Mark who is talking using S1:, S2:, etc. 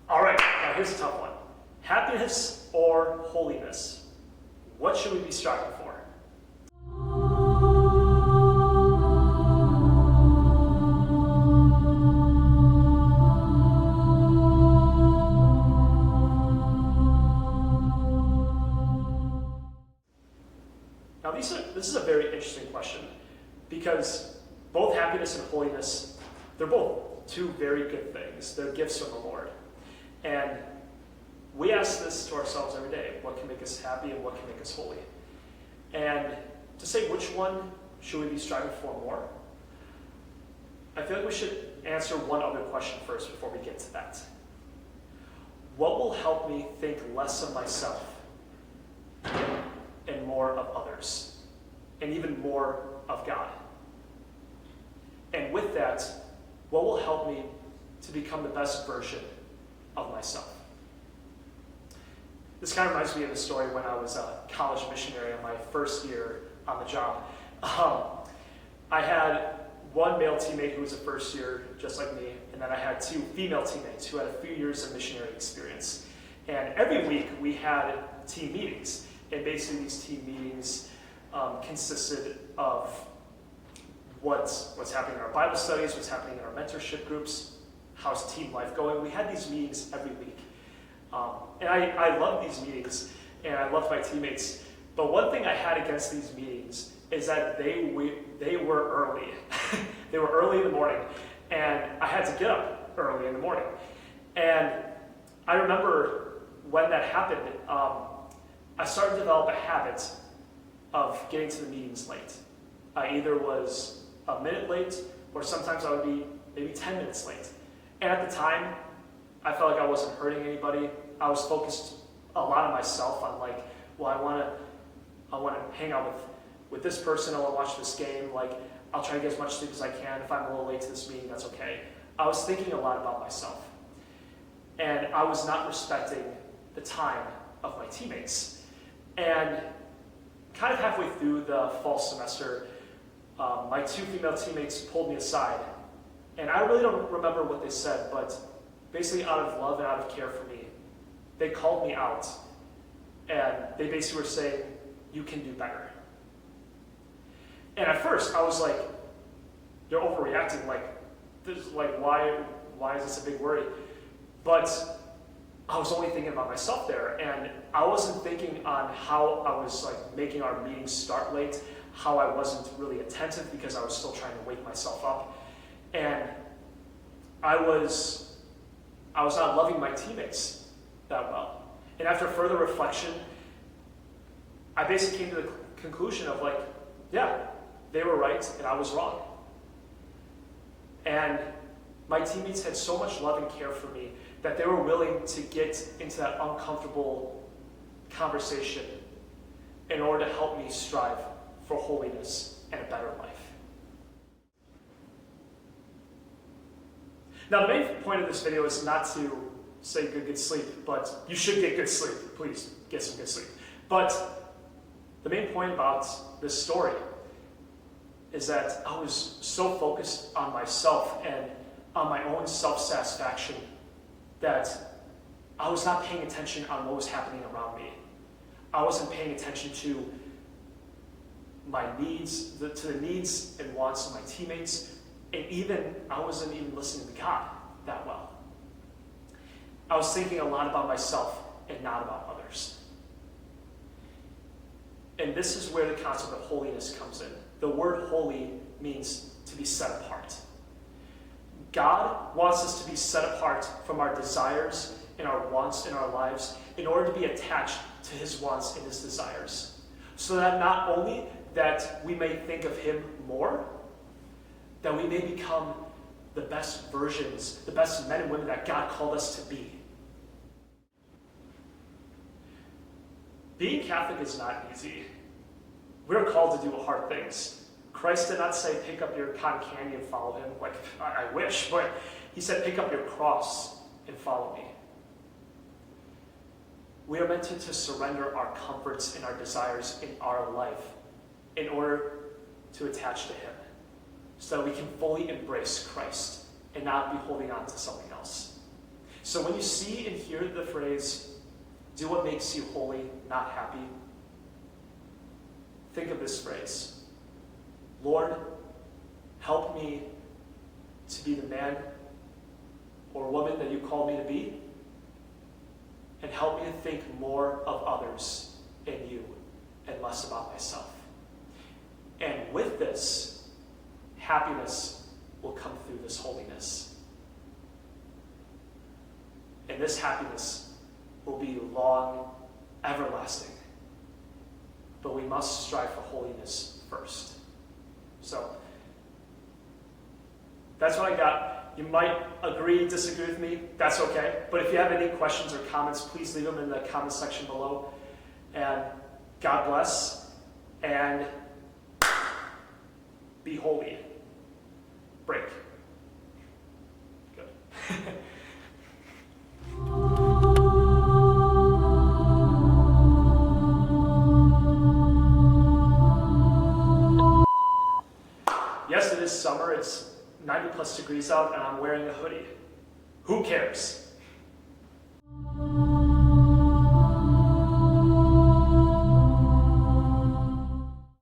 S1: All right, now here's a tough one. Happiness or holiness? What should we be striving for? Now this is a very interesting question because both happiness and holiness, they're both two very good things. They're gifts from the Lord. And we ask this to ourselves every day. What can make us happy and what can make us holy? And to say which one should we be striving for more, I feel like we should answer one other question first before we get to that. What will help me think less of myself and more of others, and even more of God? And with that, what will help me to become the best version of myself? This kind of reminds me of a story when I was a college missionary in my first year on the job. I had one male teammate who was a first year, just like me, and then I had two female teammates who had a few years of missionary experience. And every week we had team meetings. And basically these team meetings consisted of what's happening in our Bible studies, what's happening in our mentorship groups, how's team life going. We had these meetings every week. And I loved these meetings, and I loved my teammates. But one thing I had against these meetings is that they were early. They were early in the morning, and I had to get up early in the morning. And I remember when that happened, I started to develop a habit of getting to the meetings late. I either was a minute late, or sometimes I would be maybe 10 minutes late. And at the time, I felt like I wasn't hurting anybody. I was focused a lot on myself, on like, well, I want to hang out with this person, I want to watch this game, like, I'll try to get as much sleep as I can. If I'm a little late to this meeting, that's okay. I was thinking a lot about myself. And I was not respecting the time of my teammates. And kind of halfway through the fall semester, my two female teammates pulled me aside. And I really don't remember what they said, but basically out of love and out of care for me, they called me out. And they basically were saying, you can do better. And at first, I was like, they're overreacting, why is this a big worry? But I was only thinking about myself there, and I wasn't thinking on how I was like making our meetings start late, how I wasn't really attentive because I was still trying to wake myself up. And I was not loving my teammates that well. And after further reflection, I basically came to the conclusion of like, yeah, they were right and I was wrong. And my teammates had so much love and care for me that they were willing to get into that uncomfortable conversation in order to help me strive for holiness and a better life. Now, the main point of this video is not to say good sleep, but you should get good sleep. Please get some good sleep. But the main point about this story is that I was so focused on myself and on my own self-satisfaction that I was not paying attention on what was happening around me. I wasn't paying attention to my needs, to the needs and wants of my teammates, and I wasn't even listening to God that well. I was thinking a lot about myself and not about others. And this is where the concept of holiness comes in. The word holy means to be set apart. God wants us to be set apart from our desires and our wants in our lives in order to be attached to his wants and his desires. So that not only that we may think of him more, that we may become the best versions, the best men and women that God called us to be. Being Catholic is not easy. We're called to do hard things. Christ did not say, pick up your cotton candy and follow him. Like, I wish, but he said, pick up your cross and follow me. We are meant to surrender our comforts and our desires in our life in order to attach to him, so that we can fully embrace Christ and not be holding on to something else. So when you see and hear the phrase, do what makes you holy, not happy, think of this phrase. Lord, help me to be the man or woman that you called me to be, and help me to think more of others and you and less about myself. And with this, happiness will come through this holiness. And this happiness will be long, everlasting. But we must strive for holiness first. So, that's what I got. You might agree, disagree with me. That's okay. But if you have any questions or comments, please leave them in the comment section below. And God bless. And be holy. Break. Good. Yes, it is summer. It's 90 plus degrees out, and I'm wearing a hoodie. Who cares?